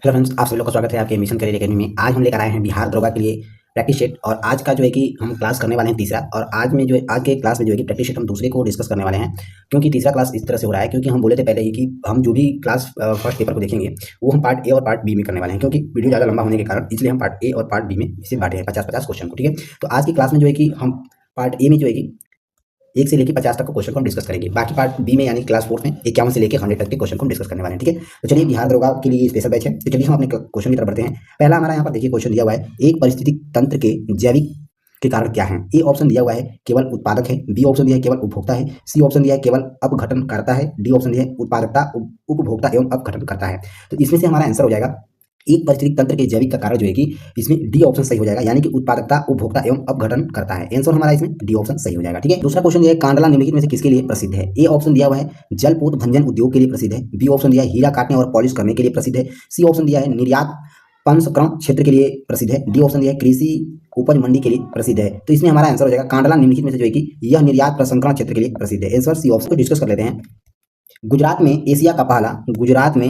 Hello friends, आप सभी लोग का स्वागत है आपके मिशन करियर एकेडमी में। आज हम लेकर आए हैं बिहार दरोगा के लिए प्रैक्टिस सेट और आज का जो है कि हम क्लास करने वाले हैं तीसरा। और आज में जो है आज के क्लास में जो है कि प्रैक्टिस सेट हम दूसरे को डिस्कस करने वाले हैं। क्योंकि तीसरा क्लास इस तरह से हो रहा है क्योंकि हम बोले थे पहले ही कि हम जो भी क्लास फर्स्ट पेपर को देखेंगे वो हम पार्ट ए और पार्ट बी में करने वाले हैं, क्योंकि वीडियो ज़्यादा लंबा होने के कारण इसलिए हम पार्ट ए और पार्ट बी में इसे बांटे हैं 50-50 क्वेश्चन को। ठीक है, तो आज की क्लास में जो है कि हम पार्ट ए में जो है कि 1 से लेकर 50 तक का क्वेश्चन को हम डिस्कस करेंगे। बाकी पार्ट बी में यानी क्लास 4 में 51 से लेकर 100 तक के क्वेश्चन को हम डिस्कस करने वाले हैं। ठीक है, तो चलिए बिहार दरोगा के लिए स्पेशल बैच है, तो चलिए हम अपने क्वेश्चन की तरफ बढ़ते हैं। पहला हमारा यहाँ पर देखिए क्वेश्चन दिया हुआ है, एक पारिस्थितिक तंत्र के जैविक के कारण क्या है। ए ऑप्शन दिया हुआ है केवल उत्पादक है, बी ऑप्शन दिया है केवल उपभोक्ता है, सी ऑप्शन दिया है केवल अपघटन करता है, डी ऑप्शन दिया है उत्पादकता उपभोक्ता एवं अपघटन करता है। तो इसमें से हमारा आंसर हो जाएगा एक पारिस्थितिक तंत्र के जैविक का कारण जो है कि इसमें डी ऑप्शन सही हो जाएगा, यानी कि उत्पादकता उपभोक्ता एवं अपघटन करता है। आंसर हमारा इसमें डी ऑप्शन सही हो जाएगा। ठीक है, दूसरा क्वेश्चन दिया है कांडला निम्नलिखित में से किसके लिए प्रसिद्ध है। ए ऑप्शन दिया हुआ है जलपोत भंजन उद्योग के लिए प्रसिद्ध है, बी ऑप्शन दिया है हीरा काटने और पॉलिश करने के लिए प्रसिद्ध है, सी ऑप्शन दिया है निर्यात प्रसंस्करण क्षेत्र के लिए प्रसिद्ध है, डी ऑप्शन दिया है कृषि उपज मंडी के लिए प्रसिद्ध है। तो इसमें हमारा आंसर हो जाएगा कांडला निम्नलिखित में से जो है कि यह निर्यात प्रसंस्करण क्षेत्र के लिए प्रसिद्ध है। आंसर सी ऑप्शन को डिस्कस कर लेते हैं। गुजरात में एशिया का पहला गुजरात में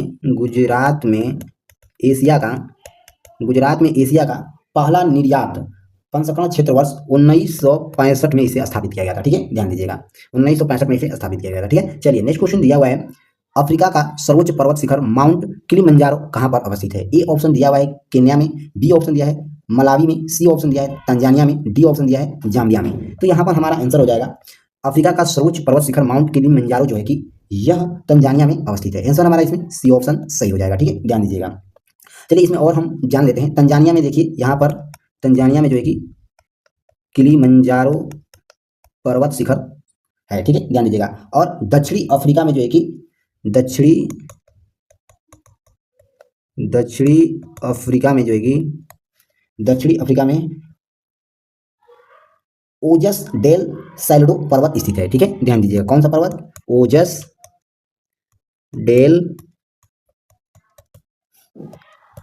एशिया का पहला निर्यात प्रसंस्करण क्षेत्र वर्ष 1965 में इसे स्थापित किया गया था। ठीक है, ध्यान दीजिएगा 1965 में इसे स्थापित किया गया था। ठीक है, चलिए नेक्स्ट क्वेश्चन दिया हुआ है, अफ्रीका का सर्वोच्च पर्वत शिखर माउंट किलिमंजारो कहाँ पर अवस्थित है। ए ऑप्शन दिया हुआ है केन्या में, बी ऑप्शन दिया है मलावी में, सी ऑप्शन दिया है तंजानिया में, डी ऑप्शन दिया है जाम्बिया में। तो यहाँ पर हमारा आंसर हो जाएगा अफ्रीका का सर्वोच्च पर्वत शिखर माउंट किलिमंजारो जो है कि यह तंजानिया में अवस्थित है। आंसर हमारा इसमें सी ऑप्शन सही हो जाएगा। ठीक है, ध्यान दीजिएगा। चलिए इसमें और हम जान लेते हैं। तंजानिया में देखिए यहाँ पर तंजानिया में जो है कि किलिमंजारो पर्वत शिखर है। ठीक है, ध्यान दीजिएगा। और दक्षिणी अफ्रीका में जो है कि दक्षिणी अफ्रीका में जो है कि दक्षिणी अफ्रीका में ओजस डेल सैल्डो पर्वत स्थित है। ठीक है, ध्यान दीजिएगा कौन सा पर्वत, ओजस डेल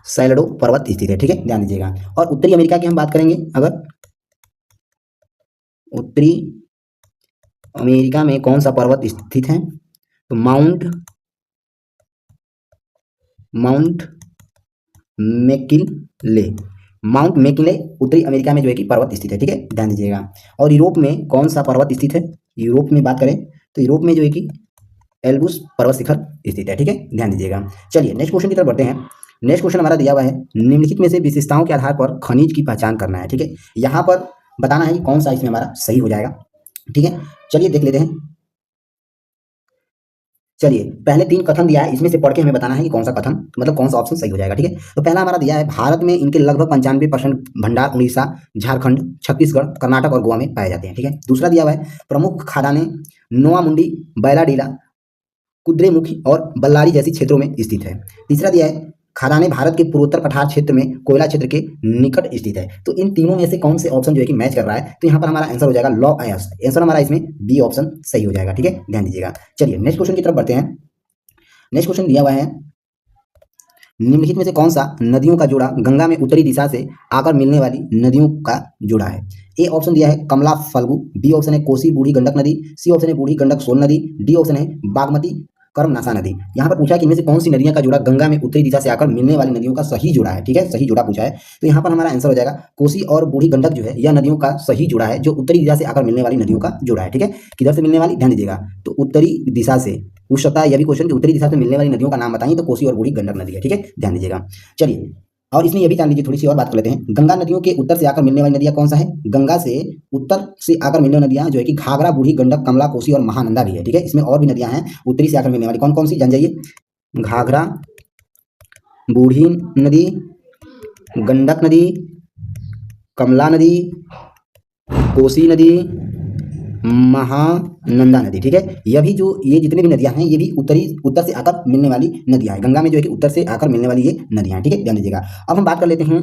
सैल्डो पर्वत स्थित है। ठीक है, ध्यान दीजिएगा। और उत्तरी अमेरिका की हम बात करेंगे, अगर उत्तरी अमेरिका में कौन सा पर्वत स्थित है तो माउंट मैकिनले उत्तरी अमेरिका में जो है कि पर्वत स्थित है। ठीक है, ध्यान दीजिएगा। और यूरोप में कौन सा पर्वत स्थित है, यूरोप में बात करें तो यूरोप में जो है कि एल्ब्रूस पर्वत शिखर स्थित है। ठीक है, ध्यान दीजिएगा। चलिए नेक्स्ट क्वेश्चन की तरफ बढ़ते हैं। नेक्स्ट क्वेश्चन हमारा दिया हुआ है, निम्नलिखित में से विशेषताओं के आधार पर खनिज की पहचान करना है। ठीक है, यहाँ पर बताना है कि कौन सा इसमें हमारा सही हो जाएगा। ठीक है, चलिए देख लेते हैं। चलिए पहले 3 कथन दिया है, इसमें से पढ़ के हमें बताना है कि कौन सा कथन मतलब कौन सा ऑप्शन सही हो जाएगा। ठीक है, तो पहला हमारा दिया है भारत में इनके लगभग 95% भंडार उड़ीसा, झारखंड, छत्तीसगढ़, कर्नाटक और गोवा में पाए जाते हैं। ठीक है, दूसरा दिया हुआ है प्रमुख खदानें नोआ मुंडी, बैलाडीला, कुद्रेमुखी और बल्लारी जैसी क्षेत्रों में स्थित है। तीसरा दिया है खदानें भारत के पूर्वोत्तर पठार क्षेत्र में कोयला क्षेत्र के निकट स्थित है। तो इन तीनों में से कौन से ऑप्शन जो है कि मैच कर रहा है, तो यहाँ पर हमारा आंसर हो जाएगा लॉ आयस। आंसर हमारा इसमें बी ऑप्शन सही हो जाएगा। ठीक है, ध्यान दीजिएगा। चलिए नेक्स्ट क्वेश्चन की तरफ बढ़ते हैं। नेक्स्ट क्वेश्चन दिया हुआ है, निम्नलिखित में से कौन सा नदियों का जोड़ा गंगा में उत्तरी दिशा से आकर मिलने वाली नदियों का जोड़ा है। ए ऑप्शन दिया है कमला फल्गु, बी ऑप्शन है कोसी बूढ़ी गंडक नदी, सी ऑप्शन है बूढ़ी गंडक सोन नदी, डी ऑप्शन है बागमती कर्मनाशा नदी। यहाँ पर पूछा है कि इनमें से कौन सी नदियां का जोड़ा गंगा में उत्तरी दिशा से आकर मिलने वाली नदियों का सही जोड़ा है। ठीक है, सही जोड़ा पूछा है, तो यहाँ पर हमारा आंसर हो जाएगा कोसी और बूढ़ी गंडक जो है यह नदियों का सही जोड़ा है, जो उत्तरी दिशा से आकर मिलने वाली नदियों का जोड़ा है। ठीक है, किधर से मिलने वाली, ध्यान दीजिएगा। तो उत्तरी दिशा से पूछ सकता है यह भी क्वेश्चन कि उत्तरी दिशा से मिलने वाली नदियों का नाम बताइए, तो कोसी और बूढ़ी गंडक नदी है। ठीक है, ध्यान दीजिएगा। चलिए और इसमें यह भी जान लीजिए, थोड़ी सी और बात कर लेते हैं। गंगा नदियों के उत्तर से आकर मिलने वाली नदियां कौन सा है, गंगा से उत्तर से आकर मिलने वाली नदियां जो है कि घाघरा, बूढ़ी गंडक, कमला, कोसी और महानंदा भी है। ठीक है, इसमें और भी नदियां हैं उत्तरी से आकर मिलने वाली, कौन कौन सी जान जाइए। घाघरा, बूढ़ी नदी, गंडक नदी, कमला नदी, कोसी नदी, महानंदा नदी। ठीक है, यह भी जो ये जितने भी नदियां हैं ये भी उत्तर से आकर मिलने वाली नदियां हैं। गंगा में जो है कि उत्तर से आकर मिलने वाली ये नदियां हैं। ठीक है, ध्यान दीजिएगा। अब हम बात कर लेते हैं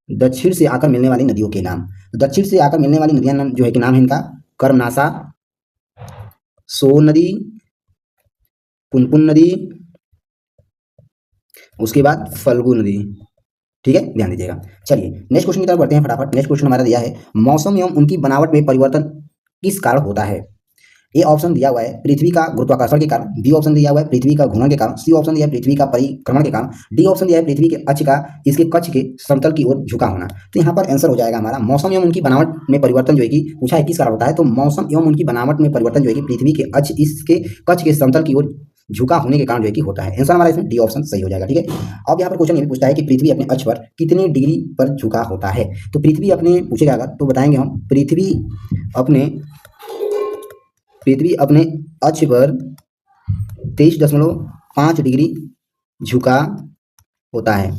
दक्षिण से आकर मिलने वाली नदियों के नाम। दक्षिण से आकर मिलने वाली नदियां जो है कि नाम है इनका कर्मनाशा, सोन नदी, पुनपुन नदी, उसके बाद फल्गु नदी। ठीक है, ध्यान दीजिएगा। चलिए नेक्स्ट क्वेश्चन की तरफ बढ़ते हैं फटाफट। नेक्स्ट क्वेश्चन हमारा दिया है, मौसम एवं उनकी बनावट में परिवर्तन किस कारण होता है। ए ऑप्शन दिया हुआ है पृथ्वी का गुरुत्वाकर्षण के कारण, बी ऑप्शन दिया हुआ है पृथ्वी का घूर्णन के कारण, सी ऑप्शन दिया है पृथ्वी का परिक्रमण के कारण, डी ऑप्शन दिया है पृथ्वी के अक्ष का इसके कक्ष के समतल की ओर झुका होना। तो यहाँ पर आंसर हो जाएगा हमारा मौसम एवं उनकी बनावट में परिवर्तन जो है कि पूछा है किस कारण होता है, तो मौसम एवं उनकी बनावट में परिवर्तन जो है कि पृथ्वी के अक्ष इसके कक्ष के समतल की ओर झुका होने के कारण जो है कि होता है। आंसर हमारा इसमें डी ऑप्शन सही हो जाएगा। ठीक है, अब यहाँ पर क्वेश्चन ये भी पूछता है कि पृथ्वी अपने अक्ष पर कितने डिग्री पर झुका होता है। तो पृथ्वी अपने पूछेगा अगर तो बताएंगे हम पृथ्वी अपने अक्ष पर 23.5 डिग्री झुका होता है।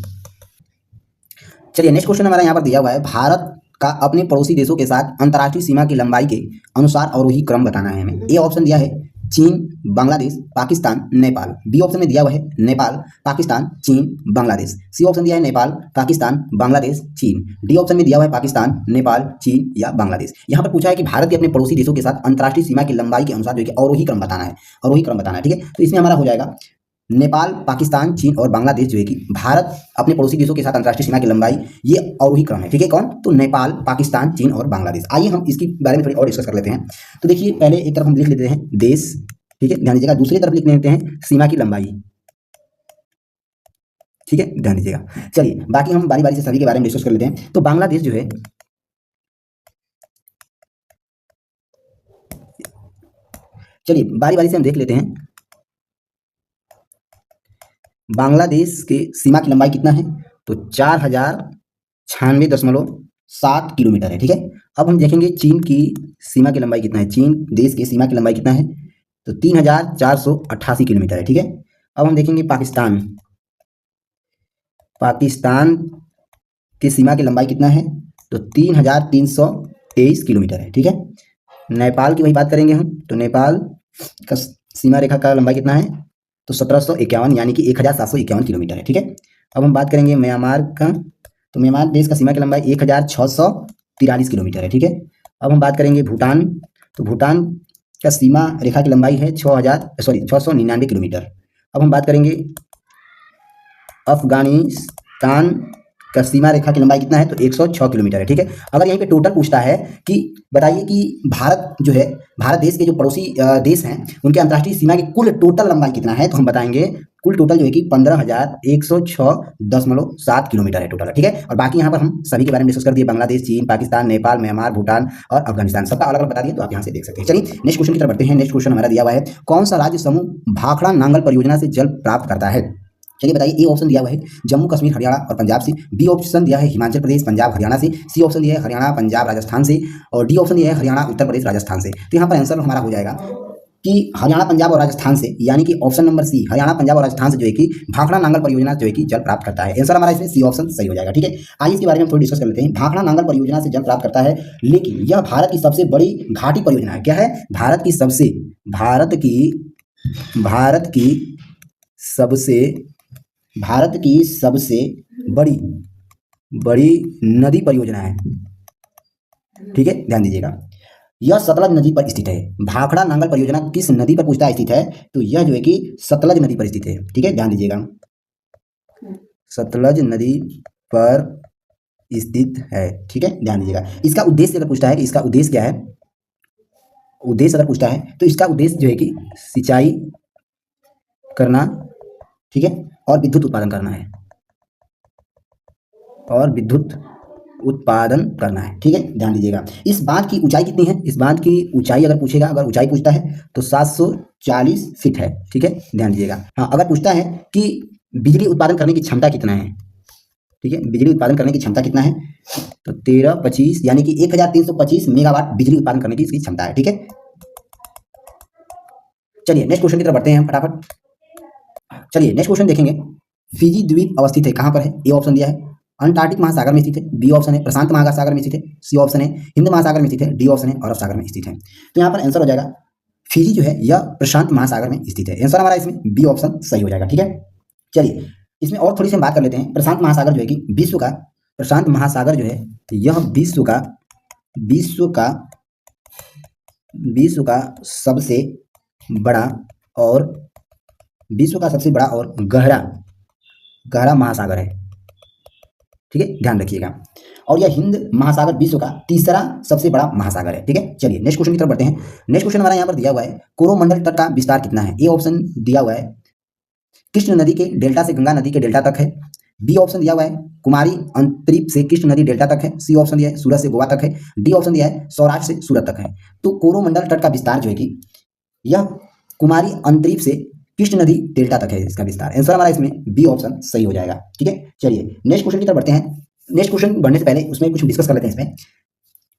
चलिए नेक्स्ट क्वेश्चन हमारा यहाँ पर दिया हुआ है भारत का अपने पड़ोसी देशों के साथ अंतर्राष्ट्रीय सीमा की लंबाई के अनुसार अवरोही क्रम बताना है हमें। ए ऑप्शन दिया है चीन, बांग्लादेश, पाकिस्तान, नेपाल। बी ऑप्शन में दिया हुआ है नेपाल, पाकिस्तान, चीन, बांग्लादेश। सी ऑप्शन दिया है नेपाल, पाकिस्तान, बांग्लादेश, चीन। डी ऑप्शन में दिया हुआ है पाकिस्तान, नेपाल, चीन या बांग्लादेश। यहाँ पर पूछा है कि भारत के अपने पड़ोसी देशों के साथ अंतर्राष्ट्रीय सीमा की लंबाई के अनुसार जो है अवरोही क्रम बताना है, अवरोही क्रम बताना है। ठीक है, तो इसमें हमारा हो जाएगा नेपाल, पाकिस्तान, चीन और बांग्लादेश जो है कि भारत अपने पड़ोसी देशों के साथ अंतर्राष्ट्रीय सीमा की लंबाई ये अवरोही क्रम है। ठीक है, कौन? तो नेपाल, पाकिस्तान, चीन और बांग्लादेश। आइए हम इसके बारे में थोड़ी और डिस्कस कर लेते हैं। तो देखिए पहले एक तरफ हम लिख लेते हैं देश, ठीक है ध्यान दीजिएगा, दूसरी तरफ लिख लेते हैं सीमा की लंबाई। ठीक है, ध्यान दीजिएगा। चलिए बाकी हम बारी बारी से सभी के बारे में डिस्कस कर लेते हैं। तो बांग्लादेश जो है, चलिए बारी बारी से हम देख लेते हैं बांग्लादेश के सीमा की लंबाई कितना है, तो 4096.7 किलोमीटर है। ठीक है, अब हम देखेंगे चीन की सीमा की लंबाई कितना है। चीन देश की सीमा की लंबाई कितना है, तो 3488 किलोमीटर है। ठीक है, अब हम देखेंगे पाकिस्तान की सीमा की लंबाई कितना है, तो 3323 किलोमीटर है। ठीक है, नेपाल की वही बात करेंगे हम, तो नेपाल का सीमा रेखा का लंबाई कितना है, तो 1751 यानी कि 1751 किलोमीटर है। ठीक है, अब हम बात करेंगे म्यांमार का, तो म्यांमार देश का सीमा की लंबाई 1643 किलोमीटर है। ठीक है, अब हम बात करेंगे भूटान, तो भूटान का सीमा रेखा की लंबाई है 699 किलोमीटर। अब हम बात करेंगे अफगानिस्तान का सीमा रेखा की लंबाई कितना है, तो 106 किलोमीटर है। ठीक है, अगर यहीं पे टोटल पूछता है कि बताइए कि भारत जो है, भारत देश के जो पड़ोसी देश हैं उनके अंतर्राष्ट्रीय सीमा की कुल टोटल लंबाई कितना है, तो हम बताएंगे कुल टोटल जो है कि 15,106.7 किलोमीटर है टोटल। ठीक है, और बाकी यहाँ पर हम सभी के बारे में डिस्कस कर दिए, बांग्लादेश, चीन, पाकिस्तान, नेपाल, म्यांमार, भूटान और अफगानिस्तान, सबका अलग अलग बता दिए, तो आप यहाँ से देख सकते हैं। चलिए नेक्स्ट क्वेश्चन की तरफ बढ़ते हैं। नेक्स्ट क्वेश्चन हमारा दिया हुआ है कौन सा राज्य समूह भाखड़ा नांगल परियोजना से जल प्राप्त करता है। चलिए बताइए, ए ऑप्शन दिया हुआ है जम्मू कश्मीर हरियाणा और पंजाब से, बी ऑप्शन दिया है हिमाचल प्रदेश पंजाब हरियाणा से, सी ऑप्शन दिया है हरियाणा पंजाब राजस्थान से और डी ऑप्शन दिया है हरियाणा उत्तर प्रदेश राजस्थान से। तो यहाँ पर आंसर हमारा हो जाएगा कि हरियाणा पंजाब और राजस्थान से, यानी कि option number C Haryana Punjab और राजस्थान से जो है कि भाखड़ा नांगल परियोजना जो है कि जल प्राप्त करता है। आंसर हमारा इसमें सी ऑप्शन सही हो जाएगा। ठीक है, आइए इसके बारे में हम थोड़ी डिस्कस कर लेते हैं। भाखड़ा नांगल परियोजना से जल प्राप्त करता है, लेकिन यह भारत की सबसे बड़ी घाटी परियोजना है। क्या है? भारत की सबसे बड़ी नदी परियोजना है। ठीक है, ध्यान दीजिएगा, यह सतलज नदी पर स्थित है। भाखड़ा नांगल परियोजना किस नदी पर पूछता है स्थित है, तो यह जो है कि सतलज नदी पर स्थित है। ठीक है, ध्यान दीजिएगा, सतलज नदी पर स्थित है। ठीक है, ध्यान दीजिएगा। इसका उद्देश्य अगर पूछता है कि इसका उद्देश्य क्या है, उद्देश्य अगर पूछता है तो इसका उद्देश्य जो है कि सिंचाई करना, ठीक है, और विद्युत उत्पादन करना है, ठीक है, ध्यान दीजिएगा। इस बांध की ऊंचाई कितनी है, इस बांध की ऊंचाई अगर पूछेगा, अगर ऊंचाई पूछता है तो 740 फीट है। ठीक है, ध्यान दीजिएगा। हाँ, अगर पूछता है कि बिजली उत्पादन करने की क्षमता कितना है, ठीक है, बिजली उत्पादन करने की क्षमता कितना है, तो 1325 यानी कि 1325 मेगावाट बिजली उत्पादन करने की इसकी क्षमता है। ठीक है, चलिए नेक्स्ट क्वेश्चन की तरफ बढ़ते हैं फटाफट। चलिए नेक्स्ट क्वेश्चन देखेंगे। फिजी द्वीप अवस्थित है कहाँ पर है? ए ऑप्शन दिया है अंटार्कटिक महासागर में स्थित है, बी ऑप्शन है प्रशांत महासागर में स्थित है, सी ऑप्शन है हिंद महासागर में स्थित है, डी ऑप्शन है अरब सागर में स्थित है। तो यहाँ पर आंसर हो जाएगा फिजी जो है यह प्रशांत महासागर में स्थित है। आंसर हमारा इसमें बी ऑप्शन सही हो जाएगा। ठीक है, चलिए इसमें और थोड़ी सी हम बात कर लेते हैं। प्रशांत महासागर जो है कि प्रशांत महासागर जो है यह विश्व का सबसे बड़ा और गहरा महासागर है। ठीक है, ध्यान रखिएगा। और यह हिंद महासागर विश्व का तीसरा सबसे बड़ा महासागर है। ठीक है, चलिए नेक्स्ट क्वेश्चन की तरफ बढ़ते हैं। नेक्स्ट क्वेश्चन हमारा यहाँ पर दिया हुआ है, कोरोमंडल तट का विस्तार कितना है? ए ऑप्शन दिया हुआ है कृष्ण नदी के डेल्टा से गंगा नदी के डेल्टा तक है। बी ऑप्शन दिया हुआ है कुमारी अंतरीप से कृष्ण नदी डेल्टा तक है। सी ऑप्शन दिया है सूरत से गोवा तक है। डी ऑप्शन दिया है सौराष्ट्र से सूरत तक है। तो कोरोमंडल तट का विस्तार जो है कि यह कुमारी अंतरीप से कृष्ण नदी डेल्टा तक है इसका विस्तार। आंसर हमारा इसमें बी ऑप्शन सही हो जाएगा। ठीक है, चलिए नेक्स्ट क्वेश्चन की तरफ बढ़ते हैं। नेक्स्ट क्वेश्चन बढ़ने से पहले उसमें कुछ डिस्कस कर लेते हैं। इसमें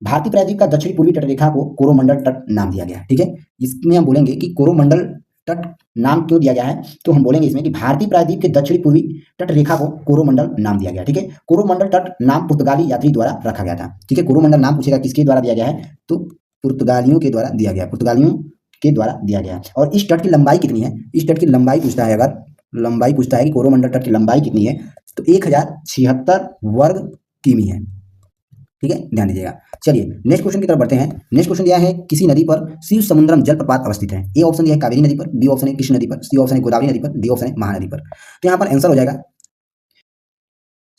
भारतीय प्रायद्वीप का दक्षिणी पूर्वी तटरेखा को कोरोमंडल तट नाम दिया गया है। ठीक है, इसमें हम बोलेंगे कि कोरोमंडल तट नाम क्यों दिया गया है, तो हम बोलेंगे इसमें कि भारतीय प्रायद्वीप के दक्षिणी पूर्वी तट रेखा को कोरोमंडल नाम दिया गया। ठीक है, कोरोमंडल तट नाम पुर्तगाली यात्री द्वारा रखा गया था। ठीक है, कोरोमंडल नाम पूछेगा किसके द्वारा दिया गया है, तो पुर्तगालियों के द्वारा दिया गया, पुर्तगालियों के द्वारा दिया गया। और इस तट की लंबाई कितनी है? इस तट की लंबाई पूछता है, अगर लंबाई पूछता है कि कोरोमंडल तट की लंबाई कितनी है, तो 1076 वर्ग किमी है। ठीक है, ध्यान दीजिएगा। चलिए नेक्स्ट क्वेश्चन की तरफ बढ़ते हैं। नेक्स्ट क्वेश्चन दिया है किसी नदी पर शिव समुद्रम जलप्रपात अवस्थित है। ए ऑप्शन दिया है कावेरी नदी पर, बी ऑप्शन है कृष्ण नदी पर, सी ऑप्शन है गोदावरी नदी पर, डी ऑप्शन है महानदी पर। तो यहाँ पर आंसर हो जाएगा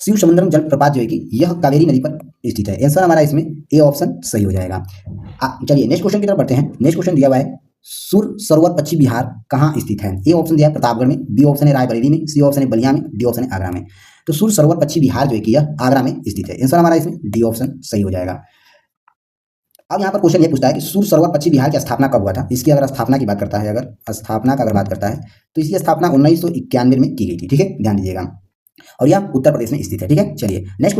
शिव समुद्रम जलप्रपात जो है कि यह कावेरी नदी पर स्थित है। आंसर हमारा इसमें ए ऑप्शन सही हो जाएगा। चलिए नेक्स्ट क्वेश्चन की तरफ बढ़ते हैं। नेक्स्ट क्वेश्चन दिया हुआ है सुर सरोवर पश्चिम बिहार कहाँ स्थित है? ए ऑप्शन दिया है प्रतापगढ़ में, बी ऑप्शन है रायबरेली में, सी ऑप्शन है बलिया में, डी ऑप्शन है आगरा में। तो सुर सरोवर पश्चिम बिहार जो है कि यह आगरा में स्थित है। आंसर हमारा इसमें डी ऑप्शन सही हो जाएगा। अब यहाँ पर क्वेश्चन ये पूछता है कि सुर सरोवर पश्चिम बिहार की स्थापना कब हुआ था? इसकी अगर स्थापना की बात करता है, अगर स्थापना का अगर बात करता है तो इसकी स्थापना 1991 में की गई थी। ठीक है, ध्यान दीजिएगा। और यह उत्तर प्रदेश में स्थित है। ठीक है, चलिए नेक्स्ट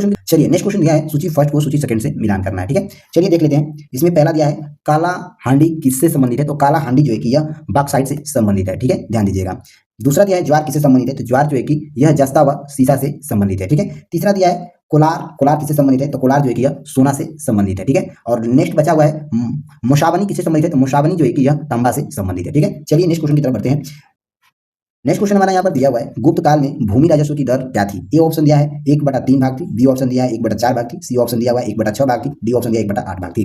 क्वेश्चन दिया है सूची फर्स्ट को सूची सेकंड से मिलान करना है। ठीक है, चलिए देख लेते हैं। इसमें पहला दिया है काला हांडी किससे संबंधित है? तो काला हांडी जो है कि यह बॉक्साइट से संबंधित है। ठीक है, ध्यान दीजिएगा। दूसरा दिया है ज्वार किससे संबंधित है? तो ज्वार जो है कि यह जस्ता व सीसा से संबंधित है। ठीक है, तीसरा दिया है कोलार किससे संबंधित है? तो कोलार जो है कि यह सोना से संबंधित है। ठीक है, और नेक्स्ट बचा हुआ है मुशाबनी किससे संबंधित है? तो मुशाबनी जो है कि यह तांबा से संबंधित है। ठीक है, चलिए नेक्स्ट क्वेश्चन की तरफ बढ़ते हैं। नेक्स्ट क्वेश्चन हमारा यहाँ पर दिया हुआ है गुप्त काल में भूमि राजस्व की दर क्या थी? ए ऑप्शन दिया है 1/3 भाग थी, बी ऑप्शन दिया है 1/4 भाग थी, सी ऑप्शन दिया हुआ है 1/6 भाग थी, डी ऑप्शन दिया है 1/8 भाग थी।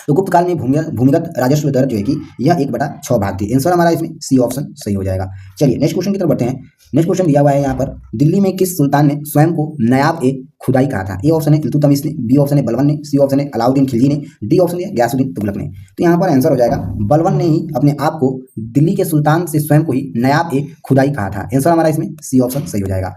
तो गुप्त काल में भूमिगत राजस्व दर जो है कि यह 1/6 भाग थी। आंसर हमारा इसमें सी ऑप्शन सही हो जाएगा। चलिए नेक्स्ट क्वेश्चन की तरफ बढ़ते हैं। नेक्स्ट क्वेश्चन दिया हुआ है यहाँ पर दिल्ली में किस सुल्तान ने स्वयं को नायाब ए खुदाई कहा था? ए ऑप्शन है इल्तुतमिश ने, बी ऑप्शन है बलबन ने, सी ऑप्शन है अलाउद्दीन खिलजी ने, डी ऑप्शन है गयासुद्दीन तुगलक ने। तो यहाँ पर आंसर हो जाएगा बलबन ने ही अपने आप को दिल्ली के सुल्तान से स्वयं को ही नायाब ए खुदाई कहा था। आंसर हमारा इसमें सी ऑप्शन सही हो जाएगा।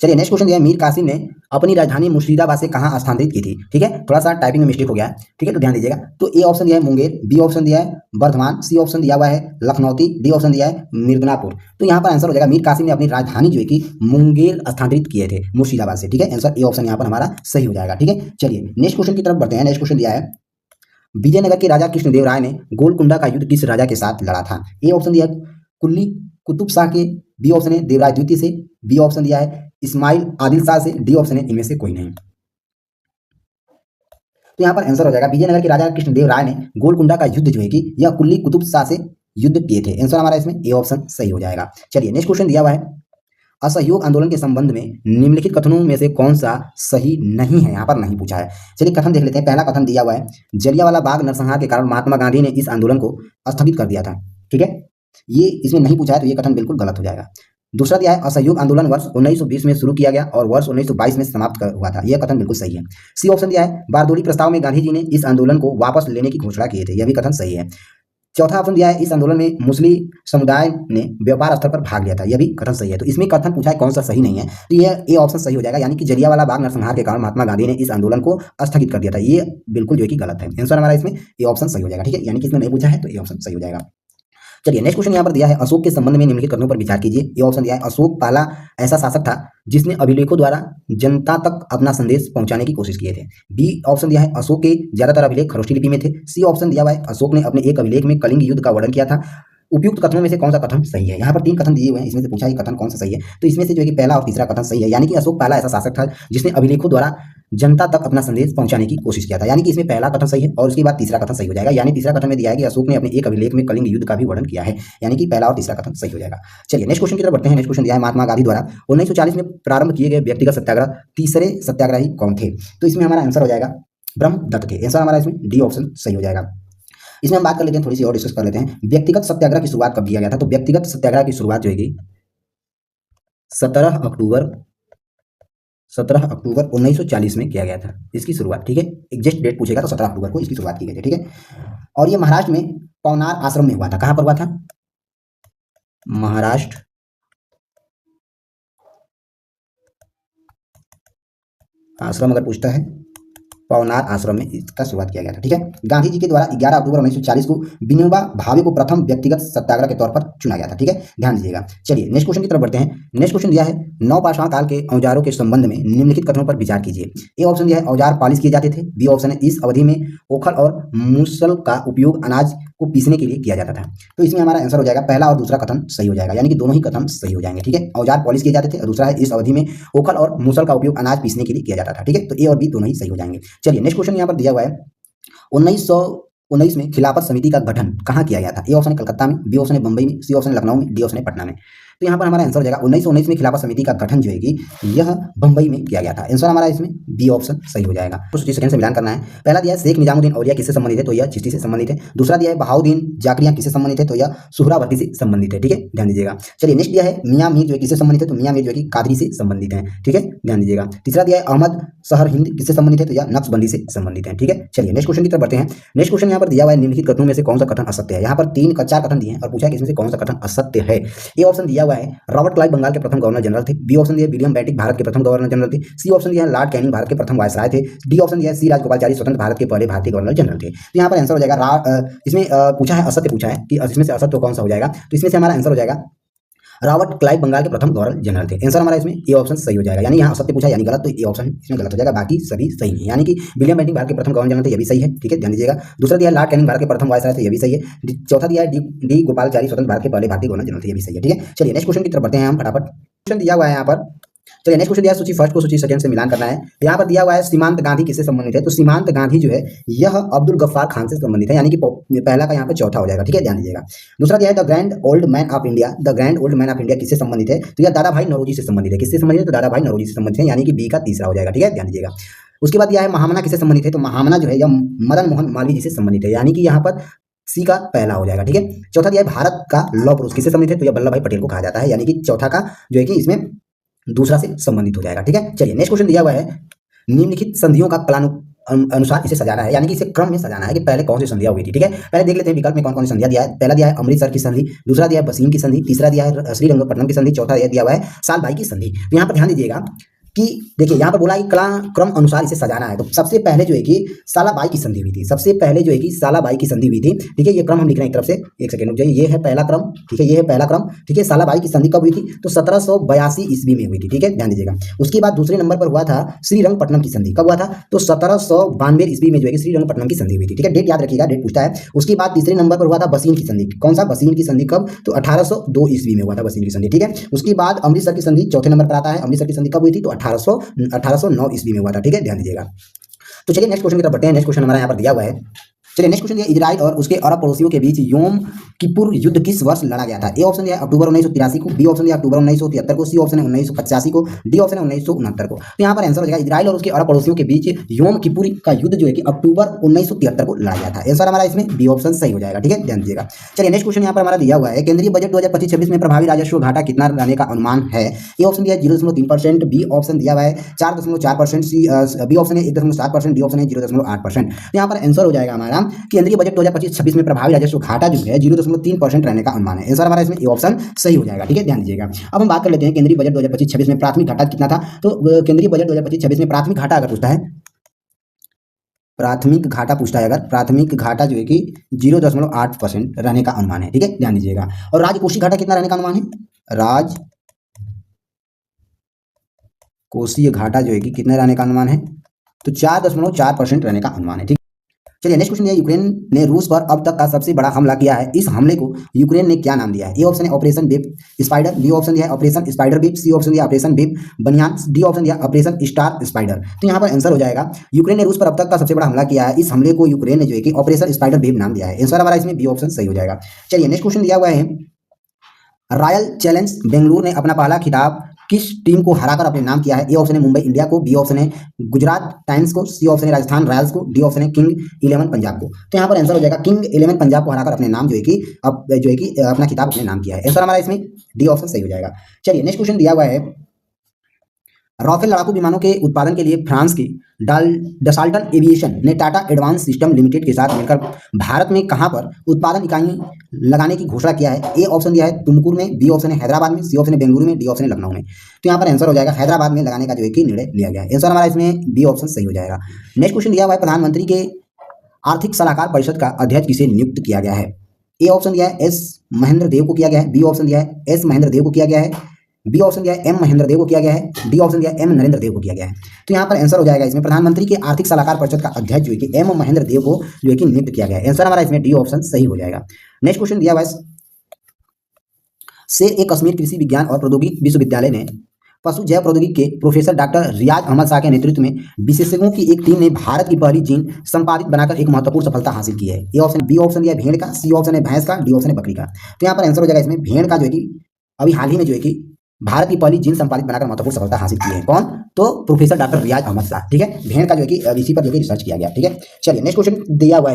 चलिए नेक्स्ट क्वेश्चन दिया है मीर कासिम ने अपनी राजधानी मुर्शिदाबाद से कहाँ स्थानांतरित की थी? ठीक है, थोड़ा सा टाइपिंग में मिस्टेक हो गया है। ठीक है, तो ध्यान दीजिएगा। तो ए ऑप्शन दिया है मुंगेर, बी ऑप्शन दिया है बर्धमान, सी ऑप्शन दिया हुआ है लखनौती, डी ऑप्शन दिया है मिर्दनापुर। तो यहाँ पर आंसर हो जाएगा मीर कासिम ने अपनी राजधानी जो है कि मुंगेर स्थानांतरित किए थे मुर्शिदाबाद से। ठीक है, आंसर ए ऑप्शन यहाँ पर हमारा सही हो जाएगा। ठीक है, चलिए नेक्स्ट क्वेश्चन की तरफ बढ़ते हैं। नेक्स्ट क्वेश्चन दिया है विजयनगर के राजा कृष्णदेव राय ने गोलकुंडा का युद्ध किस राजा के साथ लड़ा था? ए ऑप्शन दिया है कुल्ली कुतुब शाह के, बी ऑप्शन है देवराय द्वितीय से, बी ऑप्शन दिया है इस्माइल आदिल शाह से, डी ऑप्शन है इनमें से कोई नहीं। तो यहाँ पर आंसर हो जाएगा विजयनगर के राजा कृष्णदेव राय ने गोलकुंडा का युद्ध जो है कि यह कुल्ली कुतुब शाह से युद्ध किए थे। आंसर हमारा इसमें ए ऑप्शन सही हो जाएगा। चलिए नेक्स्ट क्वेश्चन दिया हुआ है असहयोग आंदोलन के संबंध में निम्नलिखित कथनों में से कौन सा सही नहीं है? यहाँ पर नहीं पूछा है। चलिए कथन देख लेते हैं। पहला कथन दिया हुआ है जलियांवाला बाग नरसंहार के कारण महात्मा गांधी ने इस आंदोलन को स्थगित कर दिया था। ठीक है, ये इसमें नहीं पूछा है, तो ये कथन बिल्कुल गलत हो जाएगा। दूसरा दिया है असहयोग आंदोलन वर्ष 1920 में शुरू किया गया और वर्ष 1922 में समाप्त हुआ था। यह कथन बिल्कुल सही है। सी ऑप्शन दिया है बारदोली प्रस्ताव में गांधी जी ने इस आंदोलन को वापस लेने की घोषणा की थी। यह भी कथन सही है। चौथा ऑप्शन दिया है इस आंदोलन में मुस्लिम समुदाय ने व्यापार स्तर पर भाग लिया था। यह भी कथन सही है। तो इसमें कथन पूछा है कौन सा सही नहीं है, तो यह ए ऑप्शन सही हो जाएगा, यानी कि जलियांवाला बाग नरसंहार के कारण महात्मा गांधी ने इस आंदोलन को स्थगित कर दिया था। ये बिल्कुल जो है कि गलत है। आंसर हमारा इसमें ए ऑप्शन सही हो जाएगा। ठीक है, यानी कि इसमें नहीं पूछा है तो ए ऑप्शन सही हो जाएगा। चलिए नेक्स्ट क्वेश्चन यहाँ पर दिया है अशोक के संबंध में निम्नलिखित कथनों पर विचार कीजिए। ये ऑप्शन दिया है अशोक पहला ऐसा शासक था जिसने अभिलेखों द्वारा जनता तक अपना संदेश पहुंचाने की कोशिश किए थे। बी ऑप्शन दिया है अशोक के ज्यादातर अभिलेख खरोष्ठी लिपि में थे। सी ऑप्शन दिया हुआ है अशोक ने अपने एक अभिलेख में कलिंग युद्ध का वर्णन किया था। उपयुक्त कथनों में से कौन सा कथन सही है? यहाँ पर 3 कथन दिए हुए हैं, इसमें से पूछा है कथन कौन सा सही है, तो इसमें से जो है कि पहला और तीसरा कथन सही है, यानी कि अशोक पहला ऐसा शासक था जिसने अभिलेखों द्वारा जनता तक अपना संदेश पहुंचाने की कोशिश किया था, यानी कि इसमें पहला कथन सही है और उसके बाद तीसरा कथन सही हो जाएगा। यानी तीसरा कथन में दिया है कि अशोक ने अपने एक अभिलेख में कलिंग युद्ध का भी वर्णन किया है, यानी कि पहला और तीसरा कथन सही हो जाएगा। चलिए नेक्स्ट क्वेश्चन की तरफ बढ़ते हैं। नेक्स्ट क्वेश्चन दिया है महात्मा गांधी द्वारा 1940 में प्रारंभ किए गए व्यक्तिगत सत्याग्रह तीसरे सत्याग्रही कौन थे? तो इसमें हमारा आंसर हो जाएगा ब्रह्मदत्त थे। आंसर हमारा इसमें डी ऑप्शन सही हो जाएगा। इसमें हम बात कर लेते हैं, थोड़ी सी और डिस्कस कर लेते हैं। व्यक्तिगत सत्याग्रह की शुरुआत कब किया गया था? तो व्यक्तिगत सत्याग्रह की शुरुआत जो है 17 अक्टूबर 17 अक्टूबर 1940 में किया गया था इसकी शुरुआत, ठीक है। एग्जैक्ट डेट पूछेगा तो 17 अक्टूबर को इसकी शुरुआत की गई थी, ठीक है। और ये महाराष्ट्र में पवनार आश्रम में हुआ था। कहाँ पर हुआ था? महाराष्ट्र आश्रम अगर पूछता है, पवनार आश्रम में इसका शुरुआत किया गया था, ठीक है। गांधी जी के द्वारा 11 अक्टूबर 1940 को विनोबा भावे को प्रथम व्यक्तिगत सत्याग्रह के तौर पर चुना गया था, ठीक है, ध्यान दीजिएगा। चलिए नेक्स्ट क्वेश्चन की तरफ बढ़ते हैं। नेक्स्ट क्वेश्चन दिया है नवपाषाण काल के औजारों के संबंध में निम्नलिखित कथनों पर विचार कीजिए। ए ऑप्शन दिया है औजार पालिश किए जाते थे। बी ऑप्शन है इस अवधि में ओखल और मूसल का उपयोग अनाज को पीसने के लिए किया जाता था। तो इसमें हमारा आंसर हो जाएगा पहला और दूसरा कथन सही हो जाएगा, यानी कि दोनों ही कथन सही हो जाएंगे, ठीक है। औजार पॉलिश किए जाते थे और दूसरा है इस अवधि में ओखल और मूसल का उपयोग अनाज पीसने के लिए किया जाता था, ठीक है। तो ए और बी दोनों ही सही हो जाएंगे। चलिए नेक्स्ट क्वेश्चन यहाँ पर दिया हुआ है 1919 में खिलाफत समिति का गठन कहाँ किया गया था? ए ऑप्शन है कलकत्ता में, बी ऑप्शन है बम्बई में, सी ऑप्शन है लखनऊ में, डी ऑप्शन है पटना में। तो यहाँ पर हमारा आंसर हो जाएगा 1919 में खिलाफत समिति का गठन जो है कि यह बंबई में किया गया था। आंसर हमारा इसमें बी ऑप्शन सही हो जाएगा। तो सूची सेकंड से मिलान करना है। पहला दिया है शेख निजामुद्दीन औलिया किससे संबंधित है? तो यह चिश्ती से संबंधित है। दूसरा दिया है बहाउद्दीन जाकरिया किससे संबंधित है? तो यह सुहरावर्दी से संबंधित है, ठीक है, ध्यान दीजिएगा। चलिए नेक्स्ट दिया है मियाँ मीर जो है किससे संबंधित है? तो मियाँ मीर जो है कि कादरी से संबंधित है, ठीक है, ध्यान दीजिएगा। तीसरा दिया है अहमद शहर हिंद किससे संबंधित है? तो यह नक्शबंदी से संबंधित है, ठीक है। चलिए नेक्स्ट क्वेश्चन की तरफ बढ़ते हैं। नेक्स्ट क्वेश्चन यहाँ पर दिया हुआ है निम्नलिखित कथनों में से कौन सा कथन असत्य है? यहाँ पर 3 का 4 कथन दिए हैं और पूछा है कि इसमें से कौन सा कथन असत्य है। ए ऑप्शन दिया हुआ है रॉबर्ट क्लाइव बंगाल के प्रथम गवर्नर जनरल थे। बी ऑप्शन दिया विलियम बेंटिक भारत के प्रथम गवर्नर जनरल थे। सी ऑप्शन दिया लॉर्ड कैनिंग भारत के प्रथम वायसराय थे। डी ऑप्शन दिया सी राजगोपालचारी स्वतंत्र भारत के पहले भारतीय गवर्नर जनरल थे। तो यहाँ पर आंसर हो जाएगा इसमें पूछा है असत्य, पूछा है कि इसमें से असत्य कौन सा हो जाएगा। तो इसमें से हमारा आंसर हो जाएगा रॉबर्ट क्लाइव बंगाल के प्रथम गवर्नर जनरल थे। आंसर हमारा इसमें ए ऑप्शन सही हो जाएगा, यानी यहाँ असत्य पूछा यानी गलत, तो ए ऑप्शन इसमें गलत हो जाएगा, बाकी सभी सही है। यानी कि विलियम बेंटिक भारत के प्रथम गवर्नर जनरल थे, ये भी सही है, ठीक है, ध्यान दीजिएगा। दूसरा दिया लॉर्ड कैनिंग भारत के प्रथम वायसराय थे, ये भी सही है। चौथा दिया है डी गोपालचारी स्वतंत्र भारत के पहले भारतीय गवर्नर जनरल थे, ये भी सही है, ठीक है। चलिए नेक्स्ट क्वेश्चन की तरफ बढ़ते हैं हम फटाफट। क्वेश्चन दिया हुआ है यहाँ पर, चलिए नेक्स्ट क्वेश्चन दिया है सूची फर्स्ट को सूची सेकंड से मिलान करना है। यहाँ पर दिया हुआ है सीमांत गांधी किससे संबंधित है? तो सीमांत गांधी जो है यह अब्दुल गफ्फार खान से संबंधित है, यानी कि पहला का यहाँ पे चौथा हो जाएगा, ठीक है, ध्यान दीजिएगा। दूसरा दिया है the grand old man of India. The grand old man of India किससे संबंधित है? तो यह दादा भाई नौरोजी से संबंधित है। किससे संबंधित है? तो दादा भाई नौरोजी से संबंधित है, यानी कि बी का तीसरा हो जाएगा, ठीक है, ध्यान दीजिएगा। उसके बाद दिया है महामना किससे संबंधित है? तो महामना जो है यह मदन मोहन मालवीय जी से संबंधित है, यानी कि यहाँ पर सी का पहला हो जाएगा, ठीक है। चौथा दिया है भारत का लौह पुरुष किससे संबंधित है? तो यह वल्लभ भाई पटेल को कहा जाता है, यानी कि चौथा का जो है कि इसमें दूसरा से संबंधित हो जाएगा, ठीक है। चलिए नेक्स्ट क्वेश्चन दिया हुआ है निम्नलिखित संधियों का अनुसार इसे सजाना है, यानी कि इसे क्रम में सजाना है कि पहले कौन सी संधियां हुई थी, ठीक है। पहले देख लेते हैं विकल्प में कौन कौन सी संधियां दिया है। पहला दिया है अमृतसर की संधि, दूसरा दिया है बसीन की संधि, तीसरा दिया है श्रीरंगपट्टनम की संधि, चौथा दिया हुआ है सालभाई की संधि। तो यहाँ पर ध्यान दीजिएगा कि देखिए यहाँ पर बोला कि क्रम अनुसार इसे सजाना है। तो सबसे पहले जो है कि सालाबाई की संधि हुई थी, सबसे पहले जो है कि सालाबाई की संधि हुई थी, ठीक है। ये क्रम हम लिख रहे हैं एक तरफ से, एक सेकंड रुक जाइए, ये है पहला क्रम, ठीक है, ये है पहला क्रम, ठीक है। सालाबाई की संधि कब हुई थी? तो 1782 ईस्वी में हुई थी, ठीक है, ध्यान दीजिएगा। उसके बाद दूसरे नंबर पर हुआ था श्रीरंगपट्टनम की संधि, कब हुआ था? तो 1792 ईस्वी में जो है कि श्रीरंगपट्टनम की संधि हुई थी, ठीक है, डेट याद रखिएगा, डेट पूछता है। उसके बाद तीसरे नंबर पर हुआ था बसीन की संधि। कौन सा? बसीन की संधि कब? तो 1802 ईस्वी में हुआ था बसीन की संधि, ठीक है। उसके बाद अमृतसर की संधि चौथे नंबर पर आता है। अमृतसर की संधि कब हुई थी? तो 1809 ईस्वी में हुआ था, ठीक है, ध्यान दीजिएगा। तो चलिए नेक्स्ट क्वेश्चन की तरफ बढ़ते हैं। नेक्स्ट क्वेश्चन हमारा यहाँ पर दिया हुआ है। चलिए नेक्स्ट क्वेश्चन दिया इजराइल और उसके अरब पड़ोसियों के बीच योम किपुर युद्ध किस वर्ष लड़ा गया था? ए ऑप्शन दिया अक्टूबर 1983 को, बी ऑप्शन दिया अक्टूबर 1973 को, सी ऑप्शन है 1985 को, डी ऑप्शन है 1969 को। तो यहाँ पर आंसर हो जाएगा इजराइल और उसके अरब पड़ोसियों के बीच योम किपुर का युद्ध जो है कि अक्टूबर 1973 को लड़ा गया था। आंसर हमारा इसमें बी ऑप्शन सही हो जाएगा, ठीक है, ध्यान दीजिएगा। चलिए नेक्स्ट क्वेश्चन यहाँ पर हमारा दिया हुआ है केंद्रीय बजट 2025-26 में प्रभावी राजस्व घाटा कितना रहने का अनुमान है? ए ऑप्शन दिया 0.3%, बी ऑप्शन दिया हुआ है 4.4%, बी ऑप्शन है 1.7%, डी ऑप्शन है 0.8%। यहाँ पर आंसर हो जाएगा हमारा केंद्रीय बजट 2025-26 में प्रभावी राजस्व घाटा जो है 0.3% रहने का अनुमान है। आंसर हमारा इसमें ए ऑप्शन सही हो जाएगा, ठीक है, ध्यान दीजिएगा। अब हम बात कर लेते हैं केंद्रीय बजट 2025-26 में प्राथमिक घाटा कितना था। तो केंद्रीय बजट 2025-26 में प्राथमिक घाटा अगर पूछता है, प्राथमिक घाटा पूछता है अगर, प्राथमिक घाटा जो है कि 0.8% रहने का अनुमान है, ठीक है, ध्यान दीजिएगा। और राजकोषीय घाटा कितना रहने का अनुमान है? राजकोषीय घाटा जो है कि कितने रहने का अनुमान है? तो 4.4% रहने का अनुमान है, ठीक। चलिए नेक्स्ट क्वेश्चन है यूक्रेन ने रूस पर अब तक का सबसे बड़ा हमला किया है, इस हमले को यूक्रेन ने क्या नाम दिया है? ए ऑप्शन है operation web spider, B option दिया है operation spider web, C option दिया ऑपरेशन वेब बनियान, डी ऑप्शन दिया ऑपरेशन स्टार स्पाइडर। तो यहाँ पर आंसर हो जाएगा यूक्रेन ने रूस पर अब तक का सबसे बड़ा हमला किया है, इस हमले को यूक्रेन ने जो है कि ऑपरेशन स्पाइडर वेब नाम दिया है। आंसर हमारा इसमें बी ऑप्शन सही हो जाएगा। चलिए नेक्स्ट क्वेश्चन दिया हुआ है रॉयल चैलेंज बेंगलुरु ने अपना पहला खिताब किस टीम को हराकर अपने नाम किया है? ए ऑप्शन है मुंबई इंडिया को, बी ऑप्शन है गुजरात टाइम्स को, सी ऑप्शन है राजस्थान रॉयल्स को, डी ऑप्शन है किंग 11 पंजाब को। तो यहाँ पर आंसर हो जाएगा किंग 11 पंजाब को हराकर अपने नाम जो है कि अपना खिताब अपने नाम किया है। आंसर हमारा इसमें डी ऑप्शन सही हो जाएगा। चलिए नेक्स्ट क्वेश्चन दिया हुआ है राफेल लड़ाकू विमानों के उत्पादन के लिए फ्रांस की डसाल्टन एविएशन ने टाटा एडवांस सिस्टम लिमिटेड के साथ मिलकर भारत में कहां पर उत्पादन इकाई लगाने की घोषणा किया है? ए ऑप्शन दिया है तुमकुर में, बी ऑप्शन है हैदराबाद में, सी ऑप्शन है बेंगलुरु में, डी ऑप्शन है लखनऊ में। तो यहाँ पर आंसर हो जाएगा हैदराबाद में लगाने का जो है कि निर्णय लिया गया है। आंसर हमारा इसमें बी ऑप्शन सही हो जाएगा। नेक्स्ट क्वेश्चन दिया हुआ है प्रधानमंत्री के आर्थिक सलाहकार परिषद का अध्यक्ष किसे नियुक्त किया गया है? ए ऑप्शन दिया है एस महेंद्र देव को किया गया है, बी ऑप्शन दिया है एस महेंद्र देव को किया गया है, बी ऑप्शन दिया है एम महेंद्र देव को किया गया है, डी ऑप्शन दिया है एम नरेंद्र देव को किया गया है। तो यहाँ पर आंसर हो जाएगा इसमें प्रधानमंत्री के आर्थिक सलाहकार परिषद का अध्यक्ष जो है कि एम महेंद्र देव को जो है कि नियुक्त किया गया है। आंसर हमारा इसमें डी ऑप्शन सही हो जाएगा। नेक्स्ट क्वेश्चन दिया हुआ है शेर ए कश्मीर कृषि विज्ञान और प्रौद्योगिकी विश्वविद्यालय ने पशु जैव प्रौद्योगिकी के प्रोफेसर डॉक्टर रियाज अहमद शाह के नेतृत्व में विशेषज्ञों की एक टीम ने भारत की पहली जीन संपादित बनाकर एक महत्वपूर्ण सफलता हासिल की है। ए ऑप्शन बी ऑप्शन दिया भेड़ का, सी ऑप्शन है भैंस का, डी ऑप्शन है बकरी का। तो यहाँ पर आंसर हो जाएगा इसमें भेड़ का जो है कि अभी हाल ही में जो है कि भारत की पहली जीन संपादित बनाकर महत्वपूर्ण सफलता हासिल की है। कौन? तो प्रोफेसर डॉक्टर रियाज अहमद शाह। ठीक है, भेड़ का जो है कि इसी पर जो है रिसर्च किया गया। ठीक है, चलिए नेक्स्ट क्वेश्चन दिया हुआ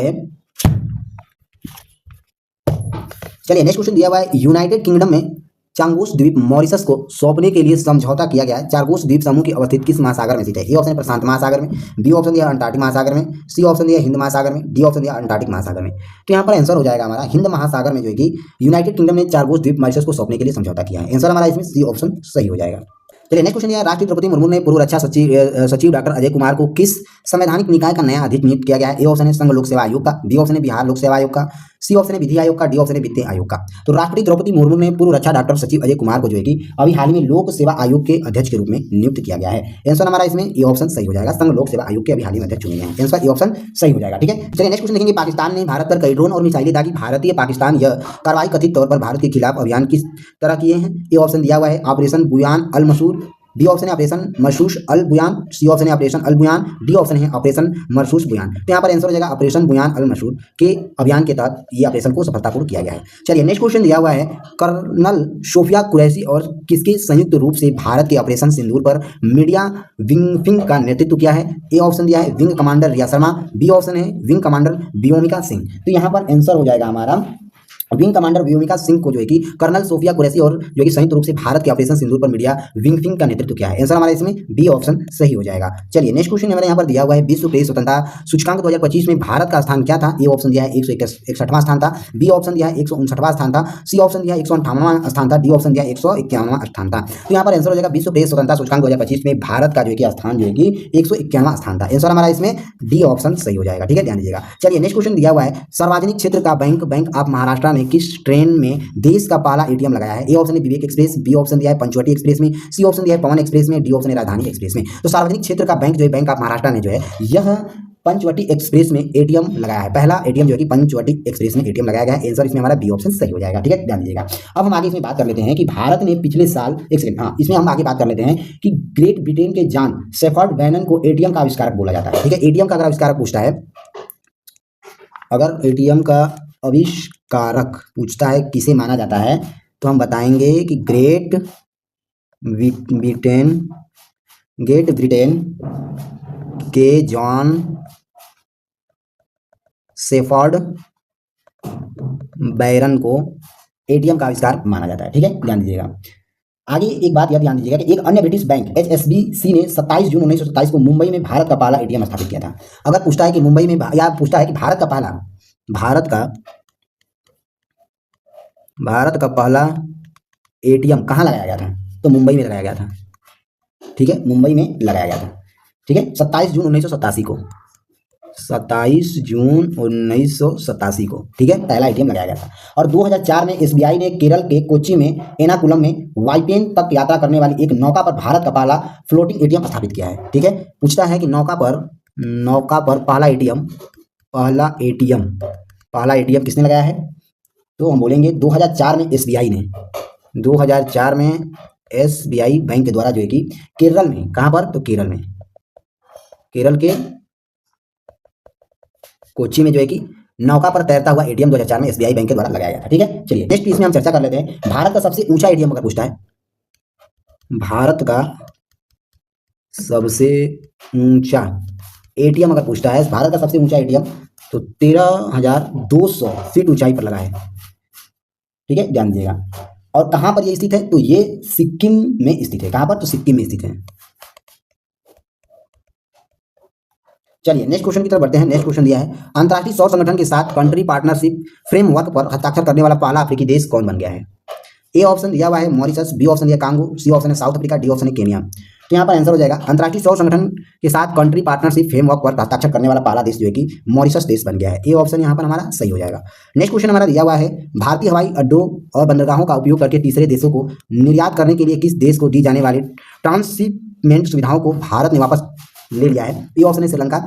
है। यूनाइटेड किंगडम में चांगोस द्वीप मॉरिशस को सौंपने के लिए समझौता किया गया है। चांगोस द्वीप समूह की अवस्थित किस महासागर में स्थित है? ए ऑप्शन प्रशांत महासागर में, बी ऑप्शन दिया अंटार्कटिक महासागर में, सी ऑप्शन दिया हिंद महासागर में, डी ऑप्शन दिया अंटार्कटिक महासागर में। तो यहाँ पर आंसर हो जाएगा हमारा हिंद महासागर में जो है कि यूनाइटेड किंगडम ने चांगोस द्वीप मॉरिशस को सौंपने के लिए समझौता किया है। आंसर हमारा इसमें सी ऑप्शन सही हो जाएगा। चलिए नेक्स्ट क्वेश्चन, राष्ट्रपति द्रौपदी मुर्मू ने पूर्व रक्षा सचिव डॉक्टर अजय कुमार को किस संवैधानिक निकाय का नया अध्यक्ष नियुक्त किया गया है? ए ऑप्शन है संघ लोक सेवा आयोग का, बी ऑप्शन है बिहार लोक सेवा आयोग का, सी ऑप्शन है विधि आयोग का, डी ऑप्शन है वित्त आयोग का। तो राष्ट्रपति द्रौपदी मुर्मू ने पूर्व रक्षा डॉक्टर सचिव अजय कुमार को जो है कि अभी हाल ही में लोक सेवा आयोग के अध्यक्ष के रूप में नियुक्त किया गया है। आंसर हमारा इसमें ए ऑप्शन सही हो जाएगा। संघ लोक सेवा आयोग के अभी हाल ही में अध्यक्ष चुने गए हैं। आंसर ए ऑप्शन सही हो जाएगा। ठीक है, चलिए नेक्स्ट क्वेश्चन देखेंगे। पाकिस्तान ने भारत पर कई ड्रोन और मिसाइलें दागी। भारतीय पाकिस्तान यह कार्रवाई कथित तौर पर भारत के खिलाफ अभियान किस तरह किए हैं? ए ऑप्शन दिया हुआ है ऑपरेशन बुयान अल मसूर, बी ऑप्शन है ऑपरेशन मरसूश अल बुयान, सी ऑप्शन है ऑपरेशन अल बुयान, डी ऑप्शन है ऑपरेशन मरसूश बुयान। तो यहाँ पर आंसर हो जाएगा ऑपरेशन बुयान अल मसूर के अभियान के तहत ये ऑपरेशन को सफलतापूर्वक किया गया है। चलिए नेक्स्ट क्वेश्चन दिया हुआ है कर्नल सोफिया कुरैशी और किसके संयुक्त रूप से भारत के ऑपरेशन सिंदूर पर मीडिया विंग का नेतृत्व किया है? ए ऑप्शन दिया है wing commander Riya Sharma, B option है विंग कमांडर व्योमिका सिंह। तो यहाँ पर आंसर हो जाएगा हमारा विंग कमांडर व्योमिका सिंह को जो है कि कर्नल सोफिया कुरैशी और जो कि संयुक्त रूप से भारत के ऑपरेशन सिंदूर पर मीडिया विंग का नेतृत्व किया है। आंसर हमारा इसमें बी ऑप्शन सही हो जाएगा। चलिए नेक्स्ट क्वेश्चन हमारे यहाँ पर दिया हुआ है विश्व प्रेस स्वतंत्रता सूचकांक 2025 में भारत का स्थान क्या था? ए ऑप्शन दिया है 161वां स्थान था, बी ऑप्शन दिया है 159वां स्थान था, सी ऑप्शन दिया है 158वां स्थान था, डी ऑप्शन दिया 151वां स्थान था। तो यहाँ पर आंसर हो जाएगा विश्व प्रेस स्वतंत्रता सूचकांक 2025 में भारत का जो है कि स्थान जो है कि 151वां स्थान था। आंसर हमारा इसमें डी ऑप्शन सही हो जाएगा। ठीक है, ध्यान दीजिएगा। चलिए नेक्स्ट क्वेश्चन दिया हुआ है सार्वजनिक क्षेत्र का बैंक ऑफ महाराष्ट्र ने किस ट्रेन में देश का पहला एटीएम लगाया है? ए ऑप्शन है विवेक एक्सप्रेस, बी ऑप्शन दिया है पंचवटी एक्सप्रेस में, सी ऑप्शन दिया है पवन एक्सप्रेस में, डी ऑप्शन है राजधानी एक्सप्रेस में। तो सार्वजनिक क्षेत्र का बैंक जो है बैंक ऑफ महाराष्ट्र ने जो है यह पंचवटी एक्सप्रेस में एटीएम लगाया है। पहला एटीएम जो है कि पंचवटी एक्सप्रेस में एटीएम लगाया गया है। आंसर इसमें हमारा बी ऑप्शन सही हो जाएगा। ठीक है, ध्यान दीजिएगा। अब हम आगे इसमें बात कर लेते हैं कि भारत ने पिछले साल एक सेकंड, हाँ इसमें हम आगे बात कर लेते हैं कि ग्रेट ब्रिटेन के जॉन शेफर्ड बैनन को एटीएम का आविष्कारक बोला जाता है। ठीक है, एटीएम का अगर आविष्कारक पूछता है, अगर एटीएम का आविष्कारक पूछता है किसे माना जाता है, तो हम बताएंगे कि ग्रेट ब्रिटेन के जॉन शेफर्ड बैरन को एटीएम का आविष्कार माना जाता है। ठीक है, ध्यान दीजिएगा। आगे एक बात यह ध्यान दीजिएगा कि एक अन्य ब्रिटिश बैंक HSBC ने 27 जून 1927 को मुंबई में भारत का पहला एटीएम स्थापित किया था। अगर पूछता है कि मुंबई में या पूछता है कि भारत का पहला एटीएम कहाँ लगाया गया था, तो मुंबई में लगाया गया था। ठीक है, मुंबई में लगाया गया था। ठीक है, 27 जून 1987 को, 27 जून 1987 को, ठीक है, पहला एटीएम लगाया गया था। और 2004 में SBI ने केरल के कोच्चि में एर्नाकुलम में वाइपेन तक यात्रा करने वाली एक नौका पर भारत का पहला फ्लोटिंग एटीएम स्थापित किया है। ठीक है, पूछता है कि नौका पर पहला एटीएम किसने लगाया है, तो हम बोलेंगे 2004 में SBI ने, 2004 में SBI बैंक के द्वारा जो है कि केरल में, कहाँ पर, तो केरल के कोच्चि में जो है कि नौका पर तैरता हुआ एटीएम 2004 में SBI बैंक के द्वारा लगाया गया था। ठीक है, चलिए नेक्स्ट इसमें हम चर्चा कर लेते हैं। भारत का सबसे ऊंचा एटीएम अगर पूछता है, भारत का सबसे ऊंचा एटीएम अगर पूछता है, भारत का सबसे ऊंचा एटीएम तो 13,200 फीट ऊंचाई पर लगा है। ठीक है, ध्यान दीजिएगा। और कहाँ पर ये स्थित है, तो ये सिक्किम में स्थित है। कहाँ पर, तो सिक्किम में स्थित है। चलिए नेक्स्ट क्वेश्चन की तरफ बढ़ते हैं। नेक्स्ट क्वेश्चन दिया है अंतर्राष्ट्रीय सौर संगठन के साथ कंट्री पार्टनरशिप फ्रेमवर्क पर हस्ताक्षर करने वाला पहला अफ्रीकी देश कौन बन गया है? ए ऑप्शन दिया हुआ है मॉरिशस, बी ऑप्शन दिया कांगो, सी ऑप्शन है साउथ अफ्रीका, डी ऑप्शन है केनिया। तो यहाँ पर आंसर हो जाएगा अंतर्राष्ट्रीय सौर संगठन के साथ कंट्री पार्टनरशिप फ्रेमवर्क पर हस्ताक्षर करने वाला पहला देश जो है कि मॉरिशस देश बन गया है। ए ऑप्शन यहाँ पर हमारा सही हो जाएगा। नेक्स्ट क्वेश्चन हमारा दिया हुआ है भारतीय हवाई अड्डों और बंदरगाहों का उपयोग करके तीसरे देशों को निर्यात करने के लिए किस देश को दी जाने वाली ट्रांसशिपमेंट सुविधाओं को भारत ने वापस ले लिया है? ए ऑप्शन है श्रीलंका,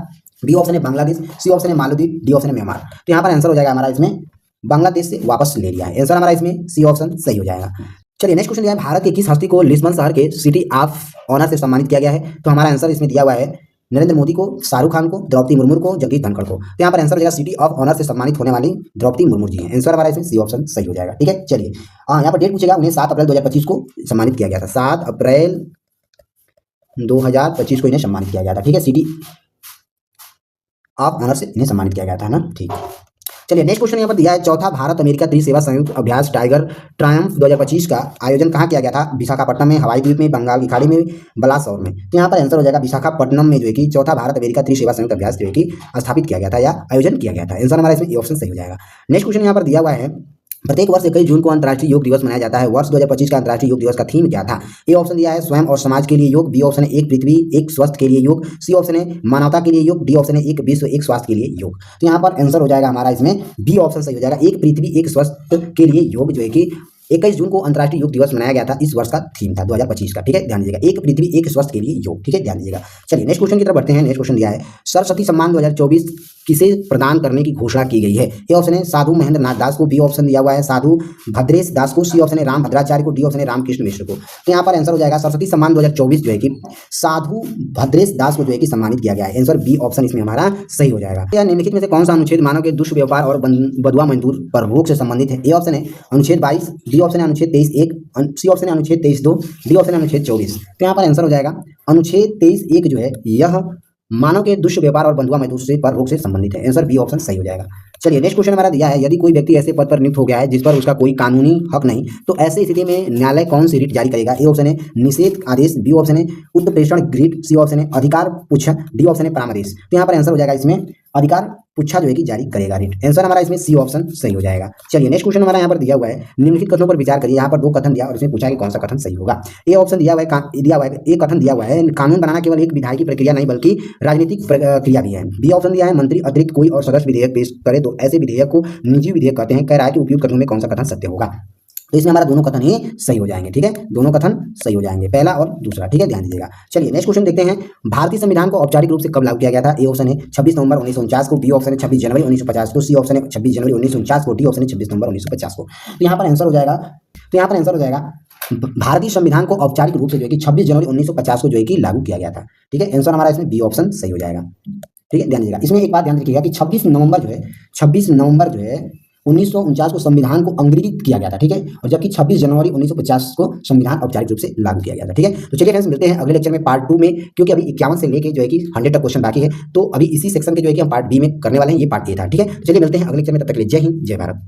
बी ऑप्शन है बांग्लादेश, सी ऑप्शन है मालदीव, डी ऑप्शन है म्यांमार। तो यहाँ पर आंसर हो जाएगा हमारा इसमें बांग्लादेश से वापस ले लिया है। आंसर हमारा इसमें सी ऑप्शन सही हो जाएगा। चलिए नेक्स्ट क्वेश्चन दिया है भारत के किस हस्ती को लिस्बन शहर के सिटी ऑफ ऑनर से सम्मानित किया गया है? तो हमारा आंसर इसमें दिया हुआ है नरेंद्र मोदी को, शाहरुख खान को, द्रौपदी मुर्मू को, जगदीप धनखड़ को। तो यहाँ पर आंसर हो जाएगा सिटी ऑफ ऑनर से सम्मानित होने वाली द्रौपदी मुर्मू जी हैं। आंसर हमारा इसमें सी ऑप्शन सही हो जाएगा। ठीक है, चलिए यहाँ पर डेट पूछेगा, उन्हें 7 अप्रैल 2025 को सम्मानित किया गया था। 7 अप्रैल 2025 को इन्हें सम्मानित किया गया था। ठीक है, सिटी ऑफ ऑनर से इन्हें सम्मानित किया गया था ना। ठीक, चलिए नेक्स्ट क्वेश्चन यहाँ पर दिया है चौथा भारत अमेरिका त्रिसेवा संयुक्त अभ्यास टाइगर ट्रायम्फ 2025 का आयोजन कहाँ किया गया था? विशाखापट्टनम में, हवाई द्वीप में, बंगाल की खाड़ी में, बलासौर में। तो यहाँ पर आंसर हो जाएगा विशाखापट्टनम में जो है कि चौथा भारत अमेरिका त्रिसेवा संयुक्त अभ्यास जो है कि स्थापित किया गया था या आयोजन किया गया था। आंसर हमारा इसमें ऑप्शन सही हो जाएगा। नेक्स्ट क्वेश्चन यहाँ पर दिया हुआ है प्रत्येक वर्ष 21 जून को अंतर्राष्ट्रीय योग दिवस मनाया जाता है। वर्ष 2025 का अंतर्राष्ट्रीय योग दिवस का थीम क्या था? ए ऑप्शन दिया है स्वयं और समाज के लिए योग, बी ऑप्शन है एक पृथ्वी एक स्वस्थ के लिए योग, सी ऑप्शन है मानवता के लिए योग, डी ऑप्शन है एक विश्व एक स्वास्थ्य के लिए योग। तो यहाँ पर आंसर हो जाएगा हमारा इसमें बी ऑप्शन सही हो जाएगा, एक पृथ्वी एक स्वस्थ के लिए योग जो है कि 21 जून को अंतर्राष्ट्रीय योग दिवस मनाया गया था। इस वर्ष का थीम था 2025 का। ठीक है, ध्यान दीजिएगा, एक पृथ्वी एक स्वस्थ के लिए योग। ठीक है, ध्यान दीजिएगा। चलिए नेक्स्ट क्वेश्चन की तरफ बढ़ते हैं। नेक्स्ट क्वेश्चन दिया है सरस्वती सम्मान 2024 किसे प्रदान करने की घोषणा की गई है? ए ऑप्शन है साधु महेंद्र नाथ दास को, बी ऑप्शन दिया हुआ है साधु भद्रेश दास को, सी ऑप्शन है राम भद्राचार्य को, डी ऑप्शन है रामकृष्ण मिश्र को। तो यहाँ पर आंसर हो जाएगा सरस्वती सम्मान 2024 जो है कि साधु भद्रेश दास को जो है कि सम्मानित किया गया है। आंसर बी ऑप्शन इसमें हमारा सही हो जाएगा। यह निम्नलिखित में से कौन सा अनुच्छेद मानव के दुष्व्यवहार और बदुआ मजदूर पर रोक से संबंधित है? ए ऑप्शन है अनुच्छेद 22, बी ऑप्शन है अनुच्छेद 23(1), सी ऑप्शन है अनुच्छेद 23(2), डी ऑप्शन है अनुच्छेद 24। तो यहाँ पर आंसर हो जाएगा अनुच्छेद 23(1) जो है यह मानव के दुष्व्यवहार और बंधुआ मजदूर से पर रोग से संबंधित है। आंसर बी ऑप्शन सही हो जाएगा। चलिए नेक्स्ट क्वेश्चन हमारा दिया है यदि कोई व्यक्ति ऐसे पद पर नियुक्त हो गया है जिस पर उसका कोई कानूनी हक नहीं, तो ऐसी स्थिति में न्यायालय कौन सी रिट जारी करेगा? ए ऑप्शन है निषेध आदेश, बी ऑप्शन है उत्प्रेषण ग्रिड, सी ऑप्शन है अधिकार पुच्छा, डी ऑप्शन है परामर्श। तो यहाँ पर आंसर हो जाएगा इसमें अधिकार पुच्छा जो है कि जारी करेगा रिट। आंसर हमारा इसमें सी ऑप्शन सही हो जाएगा। चलिए नेक्स्ट क्वेश्चन हमारा यहाँ पर दिया हुआ है निम्नलिखित कथनों पर विचार करिए। यहाँ पर 2 कथन दिया और इसमें पूछा कि कौन सा कथन सही होगा। ए ऑप्शन दिया हुआ है एक कथन दिया हुआ है कानून बनाना केवल एक विधायी प्रक्रिया नहीं बल्कि राजनीतिक क्रिया भी है। बी ऑप्शन दिया है मंत्री अतिरिक्त कोई और सदस्य विधेयक पेश करे तो ऐसे विधेयक को निजी विधेयक कहते हैं। कह रहा है कि उपयोग करने में कौन सा कथन सत्य होगा? तो इसमें हमारा दोनों कथन ही सही हो जाएंगे। ठीक है, दोनों कथन सही हो जाएंगे, पहला और दूसरा। ठीक है, ध्यान दीजिएगा। चलिए नेक्स्ट क्वेश्चन देखते हैं भारतीय संविधान को औपचारिक रूप से कब लागू किया गया था? ए ऑप्शन है 26 नवंबर 1949 को, बी ऑप्शन है 26 जनवरी 1950 को, सी ऑप्शन है 26 जनवरी 1949 को, डी ऑप्शन है 26 नवंबर 1950 को। तो यहाँ पर आंसर हो जाएगा भारतीय संविधान को औपचारिक रूप से जो है कि 26 जनवरी 1950 को जो है कि लागू किया गया था। ठीक है, आंसर हमारा इसमें बी ऑप्शन सही हो जाएगा। ठीक है, ध्यान दीजिएगा। इसमें एक बात ध्यान रखिएगा कि 26 नवंबर जो है 1949 को संविधान को अंगीकृत किया गया था। ठीक है, और जबकि 26 जनवरी 1950 को संविधान औपचारिक रूप से लागू किया गया था। ठीक है, तो चलिए फ्रेंड्स मिलते हैं अगले लेक्चर में पार्ट 2 में, क्योंकि अभी 51 से लेके जो है कि 100 तक क्वेश्चन बाकी है। तो अभी इसी सेक्शन के जो है कि हम पार्ट बी में करने वाले हैं, ये पार्ट ए था। ठीक है, चलिए मिलते हैं अगले लेक्चर में, तब तक के लिए जय हिंद जय भारत।